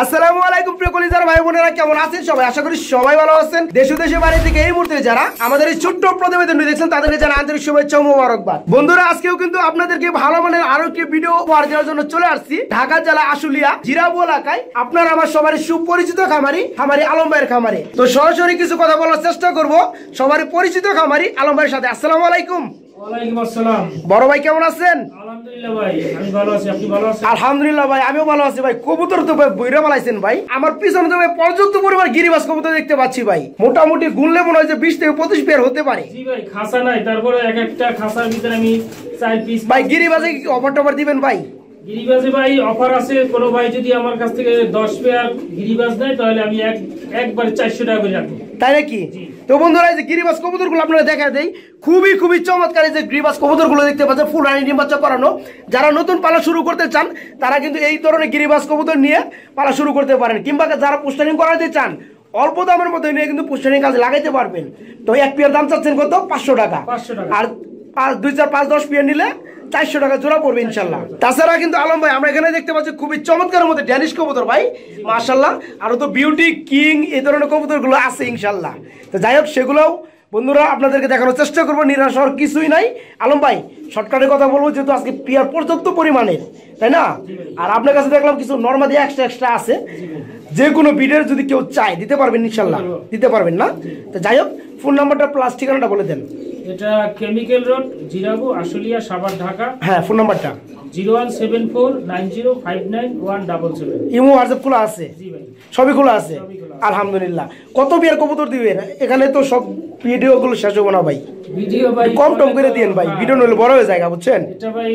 আসসালামু আলাইকুম প্রিয় কলিজার ভাই বোনেরা, কেমন আছেন সবাই? আশা করি সবাই ভালো আছেন। দেশ ও দেশের বাইরে থেকে এই মুহূর্তে যারা আমাদের এই ছোট্ট প্রতিবেদনটি দেখছেন তাদেরকে জানাই আন্তরিক শুভেচ্ছা ও মোবারকবাদ। বন্ধুরা, আজকেও কিন্তু আপনাদেরকে ভালো মানের আরো একটি ভিডিও উপহার দেওয়ার জন্য চলে আসছি ঢাকা জেলা আশুলিয়া জিরাবু এলাকায়। আপনারা আমার সবারই সুপরিচিত খামারি আলম ভাইয়ের খামারে। তো সরাসরি কিছু কথা বলার চেষ্টা করব সবারই পরিচিত খামারি আলম ভাইয়ের সাথে। আসসালামু আলাইকুম। ওয়ালাইকুম আসসালাম। বড় ভাই কেমন আছেন? আলহামদুলিল্লাহ ভাই, আমি ভালো আছি। আপনি ভালো আছেন? আলহামদুলিল্লাহ ভাই, আমিও ভালো আছি ভাই। কবুতর তো ভাই বইরা বানাইছেন ভাই। আমার পিছনে তো ভাই পর্যাপ্ত পরিমাণ গিরিবাজ কবুতর দেখতে পাচ্ছি ভাই। মোটামুটি গুনলে মনে হয় যে 20 থেকে 25 পেয়ার হতে পারে। জি ভাই, খাসা নাই, তারপরে এক একটা খাসার ভিতরে আমি 4 পিস। ভাই গিরিবাজে কি অফার টফার দিবেন ভাই? গিরিবাজে ভাই অফার আছে। কোন ভাই যদি আমার কাছ থেকে 10 পেয়ার গিরিবাজ নেয় তাহলে আমি একবারে 400 টাকা করে রাখবো। তাই নাকি? তো বন্ধুরা, এই যে গিরিবাজ কবুতরগুলো আপনারা দেখা দেই, খুবই চমৎকার। এই যে গিরিবাজ কবুতরগুলো দেখতে পাচ্ছেন ফুল রানী ডিম বাচ্চা করানো। যারা নতুন পালা শুরু করতে চান তারা কিন্তু এই ধরনের গিরিবাজ কবুতর নিয়ে পালা শুরু করতে পারেন, কিংবা যারা পোস্টারিং করাতে চান অল্প দামের মধ্যে নিয়ে কিন্তু পোস্টারিং কাজে লাগাইতে পারবেন। তো এক পেয়ার দাম চাচ্ছেন কত? 500 টাকা। আর 2, 4, 5, 10 পেয়ার নিলে 400 টাকা জোড়া পড়বে ইনশাল্লাহ। তাছাড়া কিন্তু আলম ভাই আমরা এখানে দেখতে পাচ্ছি খুবই চমৎকারের মধ্যে ড্যানিশ কবুতর ভাই, মাশাল্লাহ। আরো তো বিউটি কিং এই ধরনের কবুতর গুলো আছে ইনশাল্লাহ। তো যাই হোক, সেগুলোও বন্ধুরা আপনাদেরকে দেখানোর চেষ্টা করবো। নিরাশ হওয়ার কিছুই নাই। আলম ভাই শর্টকাটের কথা বলবো, যেহেতু আজকে পেয়ার পর্যাপ্ত পরিমাণের, তাই না? আর আপনার কাছে দেখলাম কিছু নর্মালি এক্সট্রা আছে। যে কোনো বিডের যদি কেউ চায় দিতে পারবেন ইনশাল্লাহ, দিতে পারবেন না? তো যাই হোক, ফোন নাম্বারটা প্লাস ঠিকানাটা বলে দেন। এটা কেমিক্যাল রোড, জিরাবু, আশুলিয়া, সাভার, ঢাকা। হ্যাঁ, ফোন নাম্বারটা 01749059177। ইমো হোয়াটসঅ্যাপ খোলা আছে? জি ভাই, সবই খোলা আছে। আলহামদুলিল্লাহ। কত বিয়ার কবুতর দিবেন? এখানে তো সব ভিডিও গুলো শেষ হবো না ভাই। ভিডিও ভাই কম টম করে দিন ভাই, ভিডিও নইলে বড় হয়ে যায়, বুঝছেন? এটা ভাই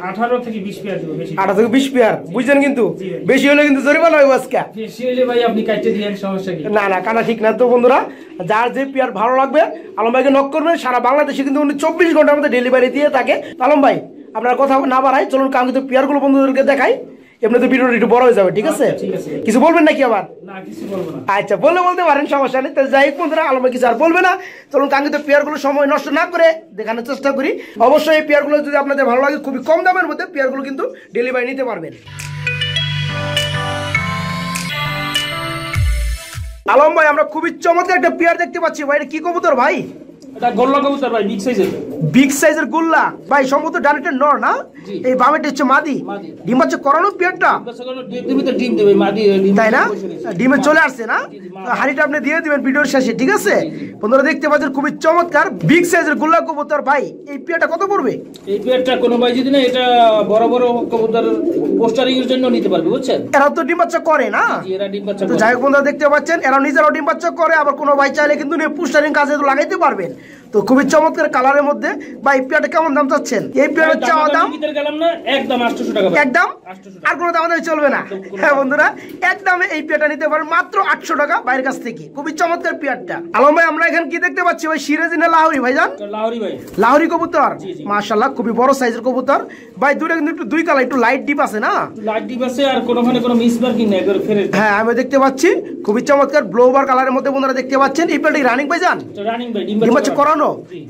18 থেকে 20 পেয়ার দিব। বেশি 18 থেকে 20 পেয়ার, বুঝছেন? কিন্তু বেশি হলে কিন্তু জরিমানা হবে আজকে। বেশি হলে ভাই আপনি কাটতে দিয়েন, সমস্যা কি? না কানা ঠিক না। তো বন্ধুরা, যার যে পেয়ার ভালো লাগবে আলম ভাইকে নক করবেন। সারা বাংলাদেশে কিন্তু উনি 24 ঘন্টার মধ্যে ডেলিভারি দিয়ে থাকে। আলম ভাই, আপনার কথা না বাড়াই, চলুন কাঙ্ক্ষিত পেয়ার গুলো বন্ধুদেরকে দেখাই। এমনিতে ভিডিওটা একটু বড় হয়ে যাবে, ঠিক আছে? কিছু বলবেন নাকি আবার? না, কিছু বলবো না। আচ্ছা, বলতে পারেন, সমস্যা নেই। তো যাই হোক বন্ধুরা, আলম ভাই কিছু আর বলবে না। চলুন কাঙ্ক্ষিত পেয়ার গুলো সময় নষ্ট না করে দেখানোর চেষ্টা করি। অবশ্যই এই পেয়ার গুলো যদি আপনাদের ভালো লাগে, খুবই কম দামের মধ্যে পেয়ার গুলো কিন্তু ডেলিভারি নিতে পারবেন। আলম ভাই, আমরা খুবই চমৎকার একটা পেয়ার দেখতে পাচ্ছি ভাই। এটা কি কবুতর ভাই? এটা গোল্লা কবুতর ভাই, বিগ সাইজের। বিগ সাইজের গোল্লা ভাই, সম্ভবত ডানেরটা নর না? এই বামেরটা হচ্ছে মাদি। ডিম বাচ্চা করানো পেয়ারটা, ডিম দেবে মাদি, তাই না? ডিমে চলে আসছে না? হাড়িটা আপনি দিয়ে দিবেন ভিডিওর শেষে, ঠিক আছে? বন্ধুরা দেখতে পাচ্ছেন খুবই চমৎকার বিগ সাইজের গোল্লা কবুতর ভাই। এই পেয়ারটা কত পড়বে? এই পেয়ারটা কোনো ভাই যদি না এটা বড় কবুতর পোস্টারিং এর জন্য নিতে পারবে, বুঝছেন? এরা তো ডিম বাচ্চা করে না? এরা ডিম বাচ্চা তো যাই হোক বন্ধুরা দেখতে পাচ্ছেন, এরা নিজেরাও ডিম বাচ্চা করে। আবার কোনো ভাই চাইলে কিন্তু পোস্টারিং কাজে লাগাইতে পারবেন। তো খুবই চমৎকার কালারের মধ্যে ভাই। পেয়ারটা কেমন দাম চাচ্ছেন? এই পেয়ারের চাওয়া দাম একদম 800 টাকা। একদম? আর কোনো দাম চলবে না? হ্যাঁ বন্ধুরা, একদমে এই পেয়ারটা নিতে পারেন মাত্র 800 টাকা বাইরের কাছ থেকে। খুবই চমৎকার পেয়ারটা। আলম ভাই, আমরা এখানে কি দেখতে পাচ্ছি ভাই? সিরাজি না লাহোরি ভাইজান? লাহোরি ভাই, লাহোরি কবুতর, মাশাআল্লাহ খুবই বড় সাইজের কবুতর ভাই। দুটো কিন্তু একটু দুই কালার, একটু লাইট ডিপ আছে না? লাইট ডিপ আছে, আর কোনোখানে কোনো মিস মার্কিং নাই করে ফেরে। হ্যাঁ, আমি দেখতে পাচ্ছি খুবই চমৎকার ব্লোবার কালারের মধ্যে বন্ধুরা দেখতে পাচ্ছেন। এই পেয়ারটা রানিং ভাইজান? রানিং ভাই, ডিম বাচ্চা করানো।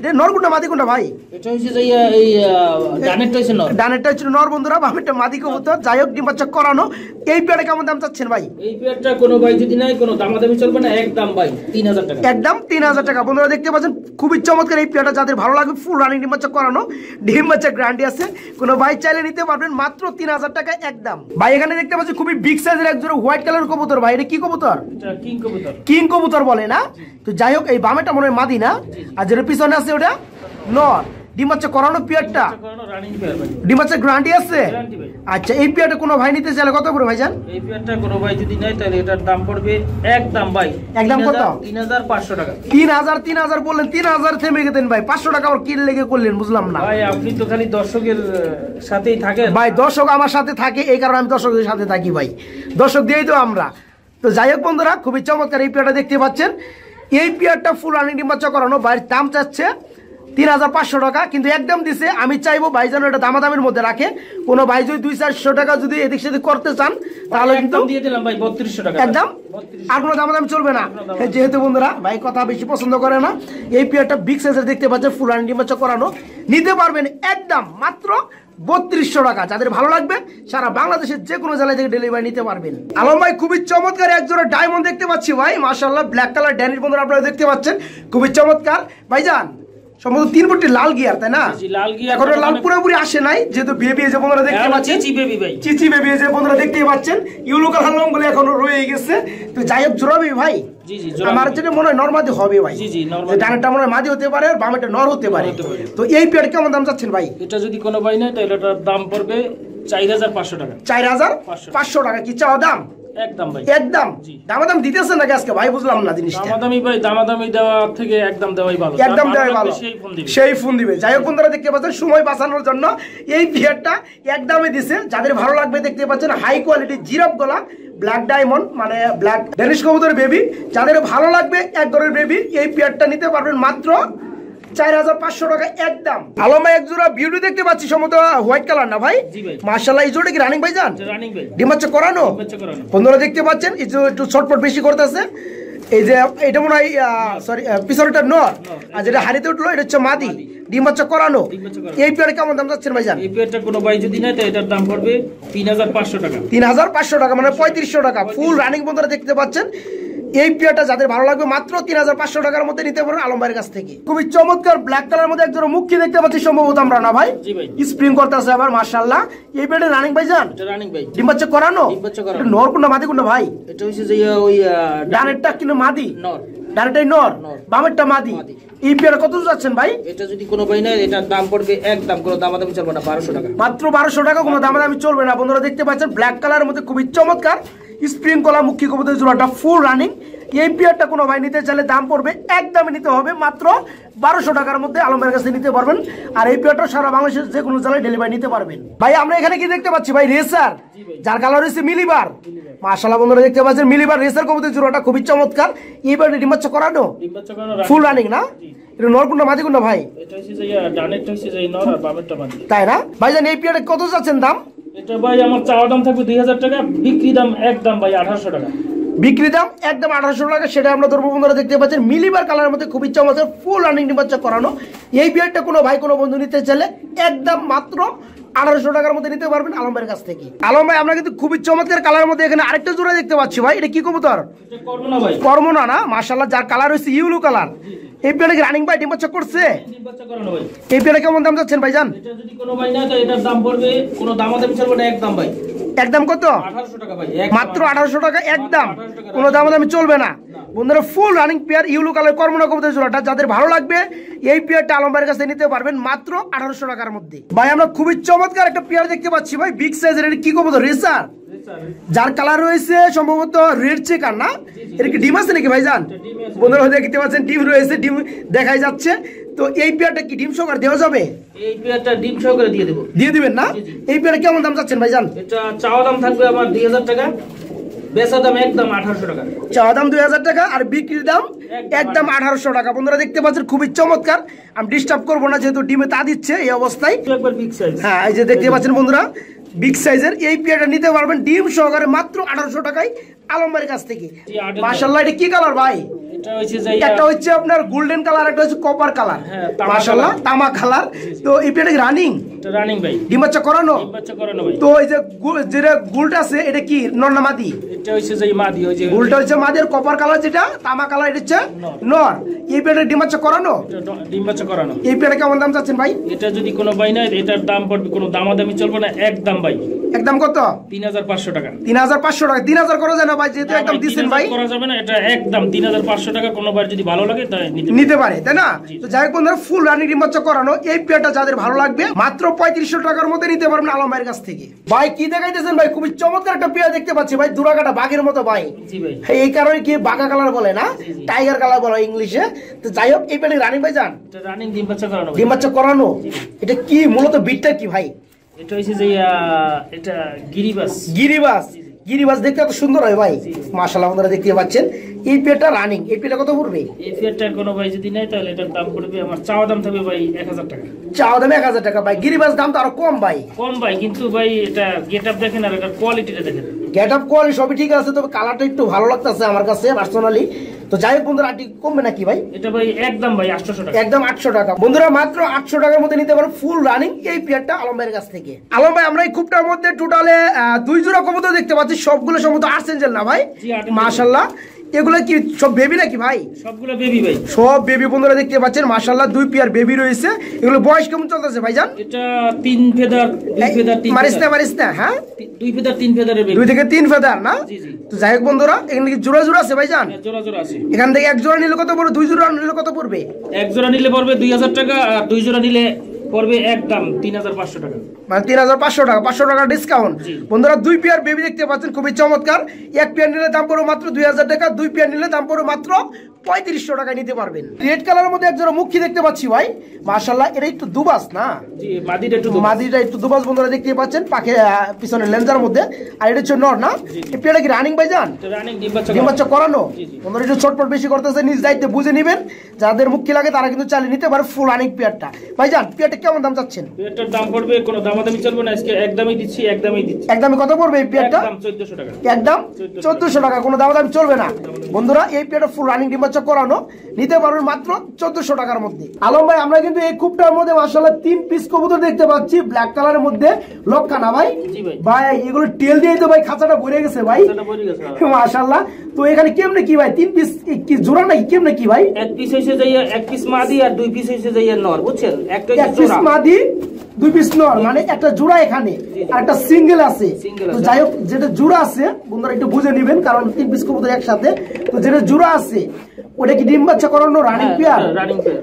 এটা নরগুন্ডা মাদি কোনটা ভাই? এটা হচ্ছে যে এই ডানেরটা হচ্ছে নর। ডানেরটা হচ্ছে নর বন্ধুরা, বামেরটা মাদি কবুতর। যাই হোক, ডিম বাচ্চা করানো। এই পেয়ারে কেমন দাম চাচ্ছেন ভাই? এই পেয়ারটা কোনো ভাই যদি নাই, কোনো দামাদামি চলবে না, একদম ভাই 3000 টাকা। একদম 3000 টাকা। বন্ধুরা দেখতে পাচ্ছেন খুবই চমৎকার এই পেয়ারটা। যাদের ভালো লাগবে, ফুল রানিং ডিম বাচ্চা করানো, ডিম বাচ্চা গ্যারান্টি আছে। কোনো ভাই চাইলে নিতে পারবেন মাত্র 3000 টাকা একদম ভাই। এখানে দেখতে পাচ্ছি খুবই বিগ সাইজের এক জোড়া হোয়াইট কালার কবুতর ভাই। এটা কি কবুতর? এটা কিং কবুতর। কিং কবুতর বলে না? তো যাই হোক, এই বামেটা মনে হয় মাদি না, আর যেটা পিছনে আছে ওটা নর। ডিম বাচ্চা করানো পেয়ারটা, ডিম বাচ্চা গ্যারান্টি আছে? আচ্ছা, এই পেয়ারটা কোনো ভাই নিতে চাইলে কত করে ভাইজান? এই পেয়ারটা কোনো ভাই যদি নেয় তাহলে এটার দাম পড়বে একদম ভাই, একদম কত? 3500 টাকা। 3000 বললেন, 3000 থেমে গেতেন ভাই। 500 টাকা আবার কি লেগে করলেন বুঝলাম না ভাই। আপনি তো খালি দর্শকের সাথেই থাকেন ভাই। দর্শক আমার সাথে থাকে, এই কারণে আমি দর্শকের সাথে থাকি ভাই। দর্শক দিয়েই তো আমরা। তো যাই হোক বন্ধুরা, খুবই চমৎকার এই পেয়ারটা দেখতে পাচ্ছেন। এই পেয়ারটা ফুল রানিং ডিম বাচ্চা করানো। ভাইয়ের দাম চাচ্ছে 3500 টাকা, কিন্তু একদম দিছে। আমি চাইবো ভাই যেন এটা দামাদামের মধ্যে রাখে। কোনো ভাই যদি 200-400 টাকা যদি এদিক সেদিক করতে চান তাহলে কিন্তু দিয়ে দিলাম ভাই 3200 টাকা একদম। আর কোনো দামাদামি চলবে না, যেহেতু বন্ধুরা ভাই কথা বেশি পছন্দ করে না। এই পেয়ারটা বিগ সাইজের দেখতে পাচ্ছেন, ফুল রানিং ডিম বাচ্চা করানো। নিতে পারবেন একদম মাত্র 3200 টাকা। যাদের ভালো লাগবে সারা বাংলাদেশের যে কোনো জেলা থেকে ডেলিভারি নিতে পারবেন। আলম ভাই খুবই চমৎকার এক জোড়া ডায়মন্ড দেখতে পাচ্ছি ভাই, মাশাআল্লাহ ব্ল্যাক কালার ড্যানিশ বন্ধুরা আপনারা দেখতে পাচ্ছেন, খুবই চমৎকার ভাইজান। সম্ভবত 3 ফুটটি লাল গিয়ার, তাই না? জি, লাল গিয়ার। এখন লাল পুরোপুরি আসে নাই, যেহেতু বেবি যে বন্ধুরা দেখতে পাচ্ছেন, চিচি বেবি ভাই, চিচি বেবি যে বন্ধুরা দেখতেই পাচ্ছেন, ইউলো কালার রঙগুলো এখনো রয়ে গেছে। তো যাই হোক জোড়াবি ভাই, জি জি, আমার যেটা মনে হয় নরমাদি হবে ভাই। জি জি, নরমাদি। ডানাটা মনে হয় মাদি হতে পারে আর বামেটা নর হতে পারে। তো এই পেয়ার কেমন দাম চাচ্ছেন ভাই? এটা যদি কোনো ভাই নেয় তাহলে এটার দাম পড়বে 4500 টাকা। 4500 টাকা কি চাওয়া দাম? একদম ভাই, একদম। দামাদাম দিতেছেন নাকি আজকে ভাই? বুঝলাম না জিনিসটা। দামাদামি ভাই, দামাদামি দেওয়া থেকে একদম দেওয়াই ভালো। একদম দেওয়াই ভালো, সেই ফোন দিবে, সেই ফোন দিবে। যাই হোক বন্ধুরা দেখতে পাচ্ছেন, সময় বাঁচানোর জন্য এই পেয়ারটা একদমই দিছে। যাদের ভালো লাগবে দেখতে পাচ্ছেন, হাই কোয়ালিটি জিরাফ গলা ব্ল্যাক ডায়মন্ড মানে ব্ল্যাক ড্যানিশ কবুতরের বেবি। যাদের ভালো লাগবে এক ধরনের বেবি, এই পেয়ারটা নিতে পারবেন মাত্র 4500 টাকা একদম। আলম ভাই এক জোড়া বিউটি দেখতে পাচ্ছি, সম্ভবত হোয়াইট কালার না ভাই? জি ভাই, মাশাআল্লাহ। এই জোড়া কি রানিং ভাই জান? রানিং ভাই, ডিম বাচ্চা করানো? বাচ্চা করানো। বন্ধুরা দেখতে পাচ্ছেন, এই যে একটু ছটফট বেশি করতেছে। এই যে এটা মনে হয় সরি পিছনটা নর, আর যেটা হাড়িতে উঠলো এটা হচ্ছে মাদি, ডিম বাচ্চা করানো। এই পেয়ারে কেমন দাম যাচ্ছেন ভাইজান? এই পেয়ারটা কোনো ভাই যদি নেয় তো এটার দাম পড়বে 3500 টাকা। 3500 টাকা মানে 3500 টাকা ফুল রানিং। বন্ধুরা দেখতে পাচ্ছেন, এই পেয়ারটা যাদের ভালো লাগবে মাত্র 3500 টাকার মধ্যে নিতে পারবেন আলম ভাইয়ের কাছ থেকে। খুবই চমৎকার ব্ল্যাক কালার মধ্যে একজন মুখী দেখতে পাচ্ছি, সম্ভবত আমরা না ভাই? জি ভাই, স্প্রিং করতেছে আবার মাশাআল্লাহ। এই পেয়ারে রানিং ভাইজান? এটা রানিং ভাই, ডিম বাচ্চা করানো? ডিম বাচ্চা করানো। নর কোনটা মাদি কোনটা ভাই? এটা হইছে যে ওই ডানেরটা কিন্তু মাদি, নর, ডানেরটাই নর, বামেরটা মাদি। এই পেয়ারে কত যাচ্ছেন ভাই? এটা যদি কোনো ভাই নেয় এটার দাম পড়বে একদম, কোনো দামাদামি চলবে না, 1200 টাকা মাত্র। 1200 টাকা, কোনো দামাদামি চলবে না। বন্ধুরা দেখতে পাচ্ছেন, ব্ল্যাক কালারের মধ্যে খুবই চমৎকার স্প্রিং কলা মুখী কবুতর জোড়াটা ফুল রানিং। এই পেয়ারটা কোনো ভাই নিতে চাইলে দাম পড়বে একদমই নিতে হবে মাত্র 1200 টাকার মধ্যে আলমের কাছে নিতে পারবেন। আর এই পেয়ারটা সারা বাংলাদেশের যে কোনো জেলায় ডেলিভারি নিতে পারবেন। ভাই আমরা এখানে কি দেখতে পাচ্ছি ভাই? রেসার, যার কালার হচ্ছে মিলিবার। মাশাআল্লাহ বন্ধুরা দেখতে পাচ্ছেন, মিলিবার রেসার কবুতর জোড়াটা খুবই চমৎকার। এই পেয়ারটা ডিম বাচ্চা করানো? ডিম বাচ্চা করানো, ফুল রানিং না? এটা নর কোনটা মাদি কোনটা ভাই? এটা হচ্ছে যে ডানেরটা হচ্ছে যে নর আর বামেরটা মাদি, তাই না ভাইজান? এই পেয়ারটা কত যাচ্ছেন দাম? এটা ভাই আমার চাওয়া দাম থাকবে 2000 টাকা, বিক্রি দাম একদম ভাই 1800 টাকা। বিক্রি দাম একদম 1800 টাকা, সেটা আমরা ধরবো। বন্ধুরা দেখতে পাচ্ছেন, মিলিবার কালারের মধ্যে খুবই চমৎকার ফুল রানিং ডিম বাচ্চা করানো। এই বিয়ারটা কোনো ভাই কোনো বন্ধু নিতে চাইলে একদম মাত্র 1800 টাকার মধ্যে নিতে পারবেন আলম ভাইয়ের কাছ থেকে। আলম ভাই আমরা কিন্তু খুবই চমৎকার কালারের মধ্যে এখানে আরেকটা জোড়া দেখতে পাচ্ছি ভাই, এটা কি কবুতর? এটা করব না ভাই, কর্মনা না? মাশাআল্লাহ, যার কালার হচ্ছে ইউলো কালার। এই পেয়ারে কি রানিং ভাই ডিম বাচ্চা করছে? ডিম বাচ্চা করানো ভাই। এই পেয়ারে কেমন দাম যাচ্ছেন ভাইজান? এটা যদি কোনো ভাই নেয় তো এটার দাম পড়বে, কোনো দামাদামি চলবে না, একদম ভাই একদম কত? 1800 টাকা ভাই, মাত্র 1800 টাকা একদম, কোনো দামাদামি চলবে না। বন্ধুরা full running pair yellow colour কর্মনা কবুতর জোড়াটা যাদের ভালো লাগবে এই পেয়ারটা আলম ভাইয়ের কাছে নিতে পারবেন মাত্র 1800 টাকার মধ্যে। ভাই আমরা খুবই চমৎকার একটা পেয়ার দেখতে পাচ্ছি ভাই, বিগ সাইজের। এটা কি কবুতর? রেসার, যার কালার রয়েছে সম্ভবত রেড চেকার না? এটা কি ডিম আছে নাকি ভাইজান? বন্ধুরা দেখতে পাচ্ছেন ডিম রয়েছে, ডিম দেখাই যাচ্ছে। তো এই পেয়ারটা কি ডিম সহকারে দেওয়া যাবে? এই পেয়ারটা ডিম সহকারে দিয়ে দেব। দিয়ে দিবেন না? এই পেয়ারে কেমন দাম চাচ্ছেন ভাইজান? এটা চাওয়া দাম থাকবে আমার 2000 টাকা, বেচা দাম একদম 1800 টাকা। চাওয়া দাম 2000 টাকা আর বিক্রির দাম একদম 1800 টাকা। বন্ধুরা দেখতে পাচ্ছেন খুবই চমৎকার। আমি ডিস্টার্ব করবো না, যেহেতু ডিমে তা দিচ্ছে এই অবস্থায়। একবার বিগ সাইজ, হ্যাঁ এই যে দেখতে পাচ্ছেন বন্ধুরা, বিগ সাইজের এই পেয়ারটা নিতে পারবেন ডিম সহকারে মাত্র 1800 টাকায় আলম ভাইয়ের কাছ থেকে। মাশাআল্লাহ, এটা কি কালার ভাই? এটা হচ্ছে যে একটা হচ্ছে আপনার গোল্ডেন কালার, একটা হচ্ছে কপার কালার। হ্যাঁ, মাশাআল্লাহ তামা কালার। তো এই পেয়ারটা রানিং? এটা রানিং ভাই, ডিম বাচ্চা করানো? ডিম বাচ্চা করানো ভাই। তো এই যে যেটা গুলটা আছে এটা কি নর না মাদি? এটা হচ্ছে যে মাদি, ওই যে গুলটা হচ্ছে মাদি, আর কপার কালার যেটা তামা কালার এটা হচ্ছে নর। এই পেয়ারটা ডিম বাচ্চা করানো? এটা ডিম বাচ্চা করানো। এই পেয়ারটা কেমন দাম চাচ্ছেন ভাই? এটা যদি কোনো ভাই নেয় এটার দাম পড়বে, কোনো দামাদামি চলবে না, একদম ভাই একদম কত? 3500 টাকা। 3500 টাকা? 3000 করা যায় না ভাই? যেহেতু একদম দিচ্ছেন ভাই, করা যাবে না, এটা একদম 3500 টাকা। কোনো বার যদি ভালো লাগে তাই নিতে পারে, তাই না? তো যাই হোক বন্ধুরা, ফুল রানি ডিম বাচ্চা করানো এই পেয়ারটা যাদের ভালো লাগবে মাত্র 3500 টাকার মধ্যে নিতে পারবেন আলম ভাইয়ের কাছ থেকে। ভাই কি দেখাইতেছেন ভাই? খুবই চমৎকার একটা পেয়ার দেখতে পাচ্ছি ভাই, দুরাকাটা বাঘের মতো ভাই। জি ভাই, এই কারণে কি বাঘা কালার বলে না, টাইগার কালার বলে ইংলিশে। তো যাই হোক এই পেয়ারটা রানিং ভাই জান? এটা রানিং ডিম বাচ্চা করানো। ডিম বাচ্চা করানো? এটা কি মূলত বিটটা কি ভাই? এটা হচ্ছে যে এটা গিরিবাস। গিরিবাস? গিরিবাস দেখতে এত সুন্দর হয় ভাই, মাশাআল্লাহ। আপনারা দেখতে পাচ্ছেন এই পেয়ারটা রানিং। এই পেয়ারটা কত পড়বে? এই পেয়ারটার কোনো ভাই যদি নেয় তাহলে এটার দাম পড়বে, আমার চাওয়া দাম থাকবে ভাই 1000 টাকা। চাওয়া দাম 1000 টাকা ভাই। গিরিবাস দাম তো আরো কম ভাই। কম ভাই, কিন্তু ভাই এটা গেটআপ দেখেন আর এটার কোয়ালিটিটা দেখেন। গেট আপ কোয়ালিটি সবই ঠিক আছে, তবে কালারটা একটু ভালো লাগতেছে আমার কাছে পার্সোনালি। তো যাই হোক বন্ধুরা, আটি কমবে নাকি ভাই? এটা ভাই একদম ভাই 800 টাকা, একদম 800 টাকা বন্ধুরা, মাত্র 800 টাকার মধ্যে নিতে পারো ফুল রানিং এই পেয়ারটা আলম ভাইয়ের কাছ থেকে। আলম ভাই, আমরা এই খুবটার মধ্যে টোটালে 2 জোড়া কবুতর দেখতে পাচ্ছি, সবগুলো সম্ভবত আর্সেঞ্জেল না ভাই? মাশাআল্লাহ, এগুলো কি সব বেবি নাকি ভাই? সবগুলো বেবি ভাই, সব বেবি বন্ধুরা দেখতে পাচ্ছেন। মাশাআল্লাহ, 2 পেয়ার বেবি রয়েছে। এগুলো বয়স কেমন চলতেছে ভাইজান? এটা 3 ফেদার, 2 ফেদার, 3 মারিস না হ্যাঁ, 2 ফেদার 3 ফেদারের বেবি, 2 থেকে 3 ফেদার না? জি জি। তো যাই হোক বন্ধুরা, এখানে কি জোড়া জোড়া আছে ভাইজান? জোড়া জোড়া আছে। এখান থেকে এক জোড়া নিলে কত পড়বে, 2 জোড়া নিলে কত পড়বে? এক জোড়া নিলে পড়বে 2000 টাকা, আর 2 জোড়া নিলে পড়বে একদম 3500 টাকা, মানে 3500 টাকা, 500 টাকা ডিসকাউন্ট। বন্ধুরা, 2 পেয়ার বেবি দেখতে পাচ্ছেন, খুবই চমৎকার। এক পেয়ার নিলে দাম পড়বে মাত্র 2000 টাকা, 2 পেয়ার নিলে দাম পড়বে মাত্র 3500 টাকায় নিতে পারবেন। রেড কালারের মধ্যে এক জোড়া মুখী দেখতে পাচ্ছি ভাই, মাশাআল্লাহ, এটা একটু দুবাস না? জি, মাদিটা একটু দুবাস বন্ধুরা দেখতে পাচ্ছেন, পাখে পিছনে লেন্সার মধ্যে। আর এটা হচ্ছে নর না? এই পেয়ারটা কি রানিং ভাইজান? রানিং, ডিম বাচ্চা করানো। বন্ধুরা, একটু ছটপট বেশি করতেছে, নিজ দায়িত্বে বুঝে নেবেন। যাদের মুখী লাগে তারা কিন্তু চালিয়ে নিতে পারে ফুল রানিং পেয়ারটা। ভাইজান, পেয়ারটা কেমন দাম চাচ্ছেন? পেয়ারটার দাম পড়বে, কোনো দামাদামি চলবে না, আজকে একদমই দিচ্ছি, একদমই দিচ্ছি। একদমই কত পড়বে এই পেয়ারটা? একদম 1400 টাকা, একদম 1400 টাকা, কোনো দামাদামি চলবে না। বন্ধুরা, এই পেয়ারটা ফুল রানিং ডিম বাচ্চা করানো, নিতে পারবেন মাত্র 1400 টাকার মধ্যে। আলম ভাই, আমরা কিন্তু এই খুবটার মধ্যে মাশাআল্লাহ 3 পিস কবুতর দেখতে পাচ্ছি, ব্ল্যাক কালারের মধ্যে লক্ষানা ভাই। জি ভাই। ভাই, এগুলো টেল দিয়ে তো ভাই খাঁচাটা ভরে গেছে ভাই, মাশাআল্লাহ। তো এখানে কেমনে কি ভাই, 3 পিস কি জোড়া নাকি কেমনে কি ভাই? এক পিস হইছে যাইয়া, এক পিস মাদি আর 2 পিস হইছে যাইয়া নর, বুঝছেন? এক পিস মাদি, 2 পিস নর, মানে একটা জোড়া এখানে আর একটা সিঙ্গেল আছে। তো যাই হোক, যেটা জোড়া আছে বন্ধুরা একটু বুঝে নেবেন, কারণ 3 পিস কবুতর একসাথে। তো যেটা জোড়া আছে ওটা কি ডিম বাচ্চা করানো রানিং পেয়ার?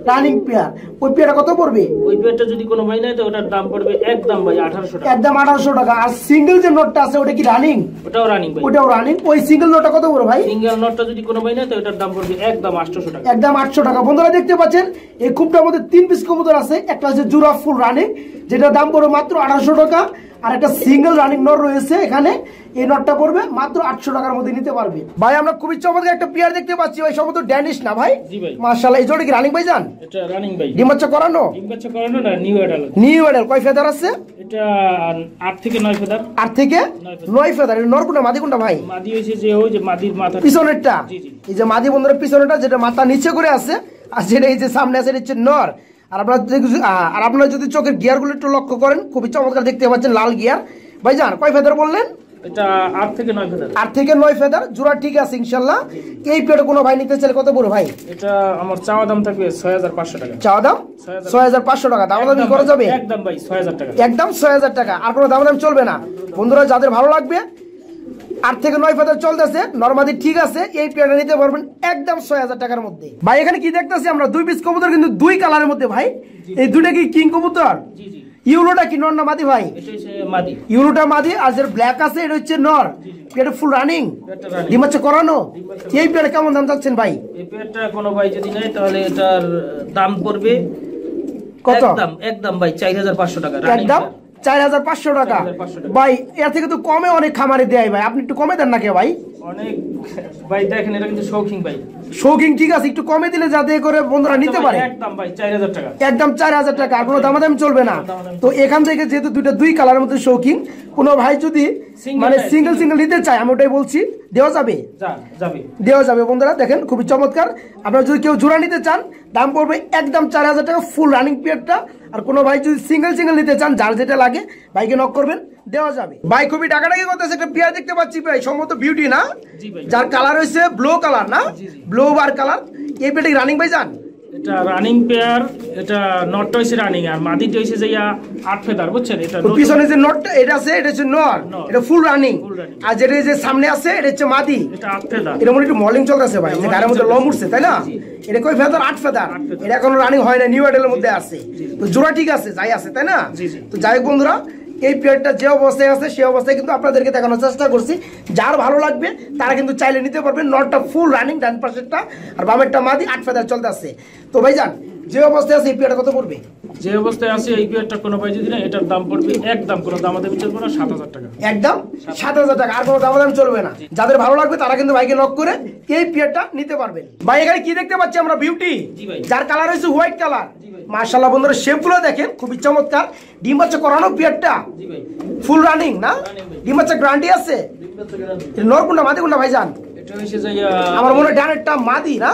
Running pair. ওই পেয়ারটা কত পড়বে? ওই পেয়ারটা যদি কোনো ভাই নেয় তো ওটার দাম পড়বে একদম ভাই 1800 টাকা, একদম 1800 টাকা। আর সিঙ্গেল যে নোটটা আছে ওটা কি রানিং? ওটাও রানিং ভাই, ওটাও রানিং। ওই সিঙ্গেল নোটটা কত পড়বে ভাই? সিঙ্গেল নোটটা যদি কোনো ভাই নেয় তো ওটার দাম পড়বে একদম 800 টাকা, একদম 800 টাকা। বন্ধুরা, দেখতে পাচ্ছেন এই খুবটার মধ্যে 3 পিস কবুতর আছে, একটা আছে জোড়া ফুল রানিং, যেটা দাম পড়বে মাত্র 1800 টাকা। আর একটা সিঙ্গেল রানিং নট রয়েছে এখানে, এই নটটা পড়বে মাত্র 800 টাকার মধ্যে নিতে পারবে। ভাই, আমরা খুবই চমৎকার একটা পেয়ার দেখতে পাচ্ছি ভাই, সম্ভবত ড্যানিশ না ভাই? জি ভাই। মাশাআল্লাহ, এই জোড়া কি রানিং ভাই জান? এটা রানিং ভাই, ডিম বাচ্চা করানো? ডিম বাচ্চা করানো না, নিউ অ্যাডাল। New adult. কয় ফেদার আছে এটা? 8 থেকে 9 ফেদার। 8 থেকে 9 ফেদার। এটা নর কোনটা, মাদি কোনটা ভাই? মাদি হইছে যে ওই যে মাদির মাথা পিছনেরটা। জি জি। এই যে মাদি বন্ধুরা পিছনেরটা, যেটা মাথা নিচে করে আছে, আর যেটা এই যে সামনে আছে এটা হচ্ছে নর। আর আপনারা যদি চোখের গিয়ারগুলো একটু লক্ষ্য করেন, খুবই চমৎকার দেখতে পাচ্ছেন, লাল গিয়ার। ভাইজান, কয় ফেদার বললেন? এটা 8 থেকে 9 ফেদার। 8 থেকে 9 ফেদার, জোড়া ঠিক আছে ইনশাআল্লাহ। এই পেয়ারটা কোনো ভাই নিতে চাইলে কত পড়বে ভাই? এটা আমার চাওয়া দাম থাকবে 6500 টাকা। চাওয়া দাম 6500 টাকা, দামাদামি করা যাবে? একদম ভাই 6000 টাকা, একদম 6000 টাকা, আর কোনো দামাদামি চলবে না। বন্ধুরা, যাদের ভালো লাগবে, 8 থেকে 9 ফেদার চলতেছে, নরমাদি ঠিক আছে, এই পেয়ারটা নিতে পারবেন একদম 6000 টাকার মধ্যে। ভাই, এখানে কি দেখতেছি আমরা, 2 পিস কবুতর, কিন্তু 2 কালারের মধ্যে ভাই। এই দুটো কি কিং কবুতর? জি জি। ইউলোটা কি নর না মাদি ভাই? এটা হচ্ছে মাদি। ইউলোটা মাদি, আর যে ব্ল্যাক আছে এটা হচ্ছে নর। এটা ফুল রানিং, ডিম বাচ্চা করানো। এই পেয়ারটা কেমন দাম চাচ্ছেন ভাই? এই পেয়ারটা কোনো ভাই যদি নেয় তাহলে এটার দাম পড়বে কত? একদম ভাই 4500 টাকা, একদম 4500 টাকা। ভাই, এর থেকে তো কমে অনেক খামারে দেয় ভাই, আপনি একটু কমে দেন না কে ভাই? অনেক ভাই, দেখেন এটা কিন্তু শৌখিন ভাই। শৌখিন ঠিক আছে, একটু কমে দিলে যাতে করে বন্ধুরা নিতে পারে। একদম ভাই 4000 টাকা, একদম 4000 টাকা, আর কোনো দামাদামি চলবে না। তো এখান থেকে যেহেতু 2 কালারের মধ্যে শৌখিন, কোনো ভাই যদি মানে সিঙ্গেল নিতে চায়, আমি ওটাই বলছি, দেওয়া যাবে? দেওয়া যাবে বন্ধুরা। দেখেন, খুবই চমৎকার। আপনারা যদি কেউ জোড়া নিতে চান, দাম পড়বে একদম 4000 টাকা ফুল রানিং পেয়ারটা। আর কোনো ভাই যদি সিঙ্গেল নিতে চান, যার যেটা লাগে ভাইকে নক করবেন, দেওয়া যাবে। ভাই, খুবই ডাকাডাকি করতেছে, একটা পেয়ার দেখতে পাচ্ছি ভাই, সম্ভবত বিউটি না? যার কালার হয়েছে ব্লু কালার না? ব্লু বার কালার। এই পেয়ারটা রানিং ভাই জান? এটা রানিং পেয়ার, এটা নটটা হইছে রানিং, আর মাদিটা হইছে যাইয়া 8 ফেদার, বুঝছেন? এটা পিছনে যে নটটা এটা আছে, এটা হচ্ছে নর, এটা ফুল রানিং। আর যেটা যে সামনে আছে এটা হচ্ছে মাদি, এটা 8 ফেদার। এটা মনে একটু মর্নিং চলতেছে ভাই, যে গায়ের মধ্যে লম উঠছে, তাই না? এটা কয় ফেদার? 8 ফেদার। এটা এখনো রানিং হয় না, নিউ অ্যাডালের মধ্যে আছে। তো জোড়া ঠিক আছে, যাই আছে, তাই না? তো যাই হোক বন্ধুরা, এই পেয়ারটা যে অবস্থায় আছে সেই অবস্থায় কিন্তু আপনাদেরকে দেখানোর চেষ্টা করছি। যার ভালো লাগবে তারা কিন্তু চাইলে নিতে পারবেন। নটটা ফুল রানিং, ডান পাশেরটা, আর বামেরটা মাদি, 8 ফেদার চলতে আছে। তো ভাইজান, যে অবস্থায় আছে এই পেয়ারটা কত পড়বে? যে অবস্থায় আছে এই পেয়ারটা কোনো ভাই যদি না, এটার দাম পড়বে একদম কোনো দামাদামি চলবে না, 7000 টাকা। একদম 7000 টাকা, আর কোনো দামাদামি চলবে না। যাদের ভালো লাগবে তারা কিন্তু ভাইকে নক করে এই পেয়ারটা নিতে পারবেন। ভাই, এখানে কি দেখতে পাচ্ছি আমরা? বিউটি, যার কালার হচ্ছে হোয়াইট কালার। মাশাআল্লাহ বন্ধুরা, শেপগুলো দেখেন, খুবই চমৎকার। ডিম বাচ্চা করানো পেয়ারটা, ফুল রানিং না? ডিম বাচ্চা গ্যারান্টি আছে? নর কোনটা, মাদি কোনটা ভাইজান? এটা হইছে যে আমার মনে হয় ডানেরটা মাদি না,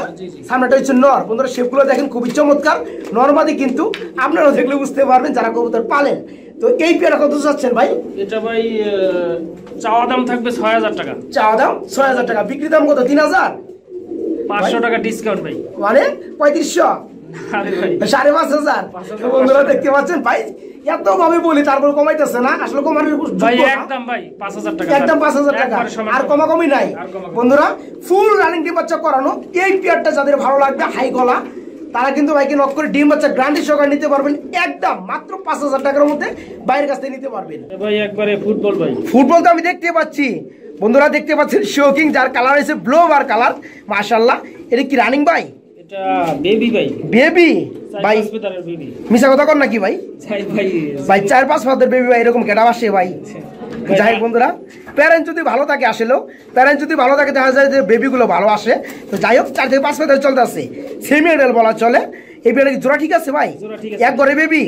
সামনেটা হচ্ছে নর। বন্ধুরা শেপগুলো দেখেন খুবই চমৎকার, নর মাদি কিন্তু আপনারা দেখলে বুঝতে পারবেন যারা কবুতর পালেন। তো এই পেয়ারা কত চাচ্ছেন ভাই? এটা ভাই চাওয়া দাম থাকবে 6000 টাকা। চাওয়া দাম 6000 টাকা, বিক্রি দাম কত? 3000, 500 টাকা ডিসকাউন্ট ভাই। মানে 3500, আরে ভাই 5500। বন্ধুরা দেখতে পাচ্ছেন ভাই এত ভাবে বলি তারপর কমাইতেছে না, আসলে কমানোর ভাই একদম ভাই 5000 টাকা, একদম 5000 টাকা, আর কমাকমি নাই। বন্ধুরা ফুল রানিং ডিম বাচ্চা করানো এই পেয়ারটা যাদের ভালো লাগবে হাই গলা, তারা কিন্তু ভাইকে নক করে ডিম বাচ্চা গ্যারান্টি সহকারে নিতে পারবেন একদম মাত্র 5000 টাকার মধ্যে বাইরের কাছ থেকে নিতে পারবেন। ভাই একবারে ফুটবল ভাই, ফুটবল তো আমি দেখতে পাচ্ছি। বন্ধুরা দেখতে পাচ্ছেন শোকিং, যার কালার হচ্ছে ব্লু বার কালার, মাশাআল্লাহ। এটা কি রানিং ভাই? এটা বেবি ভাই। বেবি ভাই, বেবি মিছা কথা কর নাকি ভাই? ভাই ভাই 4-5 মাসের বেবি ভাই, এরকম কেটা আসে ভাই? যাই হোক বন্ধুরা, প্যারেন্ট যদি ভালো থাকে, আসলেও প্যারেন্ট যদি ভালো থাকে দেখা যায় যে বেবিগুলো ভালো আসে। তো যাই হোক 4 থেকে 5 মাস চলতে আছে, সেমি এডাল বলা চলে। এই পেয়ারা কি জোড়া ঠিক আছে ভাই? এক ঘরে বেবি,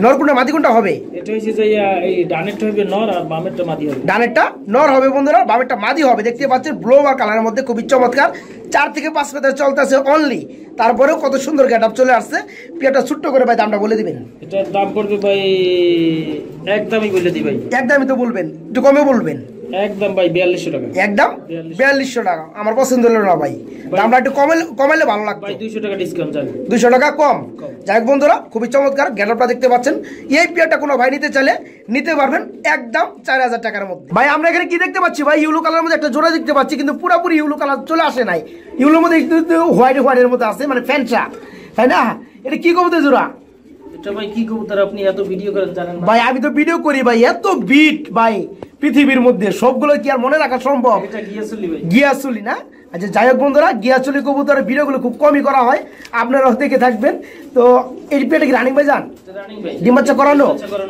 নর কোনটা মাদি কোনটা হবে? এটা হইছে যে এই ডানেরটা হবে নর আর বামেরটা মাদি হবে। ডানেরটা নর হবে বন্ধুরা, বামেরটা মাদি হবে। দেখতে পাচ্ছেন ব্লু আর কালারের মধ্যে খুবই চমৎকার, 4 থেকে 5 মাস চলতেছে অনলি। তারপরেও কত সুন্দর গেটআপ চলে আসছে। পেয়ারটা ছোট্ট করে ভাই দামটা বলে দিবেন। এটার দাম পড়বে ভাই একদমই বলে দিই ভাই। একদমই তো বলবেন, একটু কমে বলবেন। একদম ভাই 4200 টাকা। একদম 4200 টাকা, আমার পছন্দ হলো না ভাই, দামটা একটু কমাইলে ভালো লাগতো। ভাই 200 টাকা ডিসকাউন্ট চাই, 200 টাকা কম। যাই হোক বন্ধুরা খুবই চমৎকার গেটআপটা দেখতে পাচ্ছেন। এই পেয়ারটা কোনো ভাই নিতে চাইলে নিতে পারবেন একদম 4000 টাকার মধ্যে। ভাই আমরা এখানে কি দেখতে পাচ্ছি ভাই? ইউলো কালারের মধ্যে একটা জোড়া দেখতে পাচ্ছি, কিন্তু পুরোপুরি ইউলো কালার চলে আসে নাই। ইউলোর মধ্যে হোয়াইটের মধ্যে আছে, মানে ফ্যানসা, তাই না? এটা কি কবুতর জোড়া? এটা ভাই কি কবুতর, আপনি এত ভিডিও করেন জানেন না ভাই? আমি তো ভিডিও করি ভাই, এত বিট ভাই পৃথিবীর মধ্যে সবগুলো কি আর মনে রাখা সম্ভব? এটা গিয়াসুলি ভাই। গিয়াসুলি না? আচ্ছা যাই হোক বন্ধুরা, গিয়াসুলি কবুতরের ভিডিওগুলো খুব কমই করা হয়, আপনারাও দেখে থাকবেন। তো এই পেয়ারটা কি রানিং ভাই যান? রানিং ভাই, ডিম বাচ্চা করানো।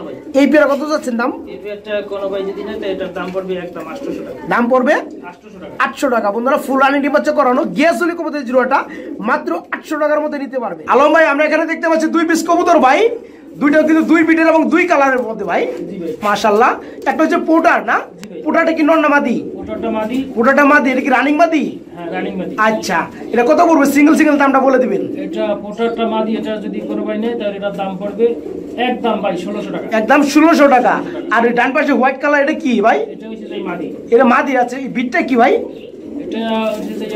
ভাই এই পেয়ারা কত যাচ্ছেন দাম? এই পেয়ারটা কোন ভাই যদি নেয় তো এটার দাম পড়বে একদম 800 টাকা। দাম পড়বে 800 টাকা। 800 টাকা। বন্ধুরা ফুল রানিং ডিম বাচ্চা করানো গিয়াসুলি কবুতরের জোড়াটা মাত্র 800 টাকার মধ্যে নিতে পারবে। আলম ভাই আমরা এখানে দেখতে পাচ্ছি 2 পিস কবুতর ভাই, দুইটা কিন্তু 2 বিটের এবং 2 কালারের মধ্যে ভাই, মাশাআল্লাহ। একটা হচ্ছে পোটার না? পোটারটা কি নর না মাদি? পোটারটা মাদি। পোটারটা মাদি। এটা কি রানিং মাদি? হ্যাঁ রানিং মাদি। আচ্ছা এটা কত পড়বে? সিঙ্গেল দামটা বলে দিবেন। এটা পোটারটা মাদি, এটা যদি কোনো ভাই নেয় তাহলে এটার দাম পড়বে একদম ভাই 1600 টাকা। একদম 1600 টাকা। আর ওই ডান পাশে হোয়াইট কালার এটা কি ভাই? এটা হচ্ছে যে মাদি। এটা মাদি আছে। এই বিটটা কি ভাই? এটা হচ্ছে যে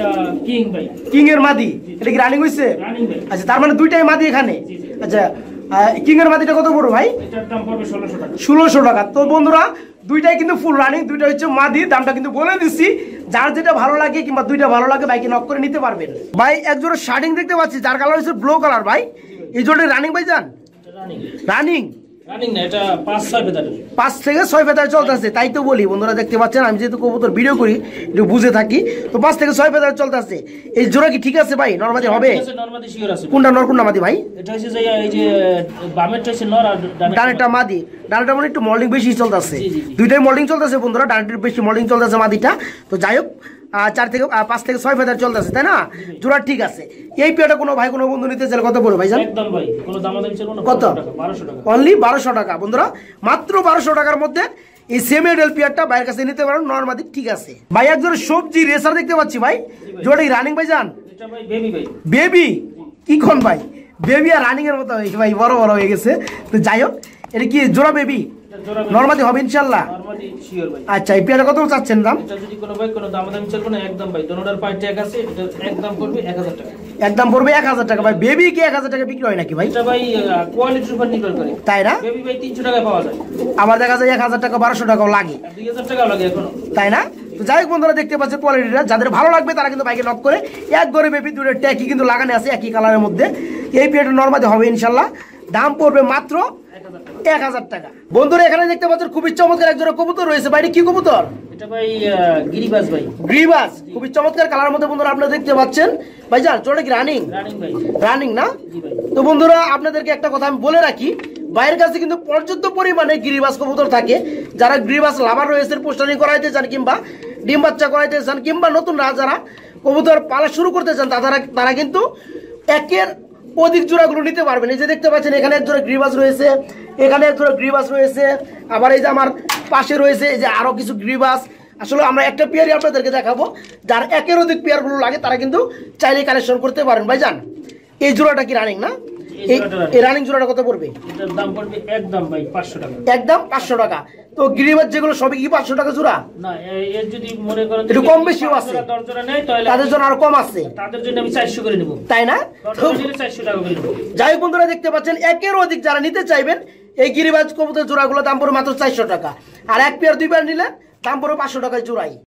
কিং ভাই। কিং এর মাদি। এটা কি রানিং হইছে? রানিং ভাই। আচ্ছা তার মানে দুইটাই মাদি এখানে। আচ্ছা কিং এর মাদিটা কত পড়বে ভাই? এটার দাম পড়বে 1600 টাকা। 1600 টাকা। তো বন্ধুরা দুইটাই কিন্তু ফুল রানিং, দুইটা হচ্ছে মাদি। দামটা কিন্তু বলে দিচ্ছি, যার যেটা ভালো লাগে কিংবা দুইটা ভালো লাগে ভাইকে নক করে নিতে পারবেন। ভাই এক জোড়া শার্টিং দেখতে পাচ্ছি, যার কালার হচ্ছে ব্লু কালার ভাই। এই জোড়াটা রানিং ভাই যান? রানিং। রানিং রানিং না, এটা 5-6 ফেদারের। 5 থেকে 6 ফেদার চলতেছে, তাই তো বলি বন্ধুরা দেখতে পাচ্ছেন আমি যেহেতু কবুতর ভিডিও করি একটু বুঝে থাকি। তো 5 থেকে 6 ফেদার চলতেছে। এই জোড়া কি ঠিক আছে ভাই? নরমাদি হবে? ঠিক আছে, নরমাদি শিওর আছে। কোনটা নর কোনটা মাদি ভাই? এটা হচ্ছে যে এই যে বামেরটা হচ্ছে নর আর ডানেরটা মাদি। ডানেরটা মানে একটু মোল্ডিং বেশি চলতেছে, জি, জি। দুইটাই মোল্ডিং চলতেছে বন্ধুরা, ডানেরটার বেশি মোল্ডিং চলতেছে মাদিটা। তো যাই হোক 5 থেকে 6 ফেদার চলতেছে, তাই না? জোড়া ঠিক আছে। এই পেয়ারটা কোনো ভাই কোনো বন্ধু নিতে চাইলে কত পড়বে ভাই জান? একদম ভাই কোনো দামাদামি চলবে না। কত? 1200 টাকা। অনলি 1200 টাকা বন্ধুরা, মাত্র 1200 টাকার মধ্যে এই সেমি এডাল পেয়ারটা ভাইয়ের কাছে নিতে পারেন। নরমাদি ঠিক আছে ভাই। একজন সবজি রেসার দেখতে পাচ্ছি ভাই, জোড়া কি রানিং ভাই জান? এটা ভাই বেবি ভাই। বেবি কি কোন ভাই? বেবি আর রানিং এর মতো হয়েছে ভাই, বড় হয়ে গেছে। তো যাই হোক এটা কি জোড়া বেবি? নরমাদি হবে ইনশাআল্লাহ। নরমাদি শিওর ভাই। আচ্ছা এই পেয়ারটা কত চাচ্ছেন দাম? এটা যদি কোনো ভাই কোনো দামাদামি চলবে না, একদম ভাই দোনোটার পাই ট্যাগ আছে, এটা একদম পড়বে 1000 টাকা। একদম পড়বে 1000 টাকা ভাই। বেবি কি 1000 টাকা বিক্রি হয় নাকি ভাই? এটা ভাই কোয়ালিটির উপর নির্ভর করে, তাই না? বেবি ভাই 300 টাকা পাওয়া যায়, আবার দেখা যায় 1000 টাকা 1200 টাকাও লাগে, 2000 টাকাও লাগে এখনো, তাই না? তো যাই হোক বন্ধুরা দেখতে পাচ্ছেন কোয়ালিটিটা, যাদের ভালো লাগবে তারা কিন্তু বাইকে নক করে এক ঘরে বেবি দুটো ট্যাকি কিন্তু লাগানো আছে একই কালারের মধ্যে। এই পেয়ারটা নরমাদি হবে ইনশাল্লাহ। দাম পড়বে মাত্র 1000 টাকা। বন্ধুরা এখানে দেখতে পাচ্ছেন খুবই চমৎকার একজোড়া কবুতর রয়েছে। বাইরে কি কবুতর? এটা ভাই গিরিবাজ ভাই। গ্রিবাস, খুবই চমৎকার কালারের মধ্যে বন্ধুরা আপনারা দেখতে পাচ্ছেন। ভাই জান জোড়া কি রানিং? রানিং ভাই। রানিং না? জি ভাই। তো বন্ধুরা আপনাদেরকে একটা কথা আমি বলে রাখি, বাইরের কাছে কিন্তু পর্যাপ্ত পরিমাণে গিরিবাস কবুতর থাকে। যারা গিরিবাস লাভার রয়েছে, পোস্টারিং করাইতে চান কিংবা ডিম বাচ্চা করাইতে চান কিংবা নতুন যারা কবুতর পালা শুরু করতে চান তারা কিন্তু একের অধিক জোড়াগুলো নিতে পারবেন। এই যে দেখতে পাচ্ছেন এখানে এক জোড়া গ্রিবাস রয়েছে, এখানে এক জোড়া গ্রিবাস রয়েছে, আবার এই যে আমার পাশে রয়েছে এই যে আরো কিছু গ্রিবাস, আসলে আমরা একটা পেয়ারই আপনাদেরকে দেখাবো, যার একের অধিক পেয়ারগুলো লাগে তারা কিন্তু চাইলে কালেকশন করতে পারেন। ভাইজান এই জোড়াটা কি রানিং না? এই রানিং জোড়াটা কত পড়বে? এটার দাম পড়বে একদম ভাই 500 টাকা। একদম 500 টাকা। তো গিরিবাজ যেগুলো সবই কি 500 টাকা জোড়া? না, এর যদি মনে করেন একটু কম বেশিও আছে, 10 জোড়া নেয় তাহলে তাদের জন্য আরো কম আছে, তাদের জন্য আমি 400 করে নেব, তাই না? 400 টাকা করে নেব। যাই হোক বন্ধুরা, দেখতে পাচ্ছেন একের অধিক যারা নিতে চাইবেন এই গিরিবাজ কবুতর জোড়াগুলো দাম পড়বে মাত্র 400 টাকা, আর এক পেয়ার দুই পেয়ার নিলে দাম পড়বে 500 টাকায় জোড়াই।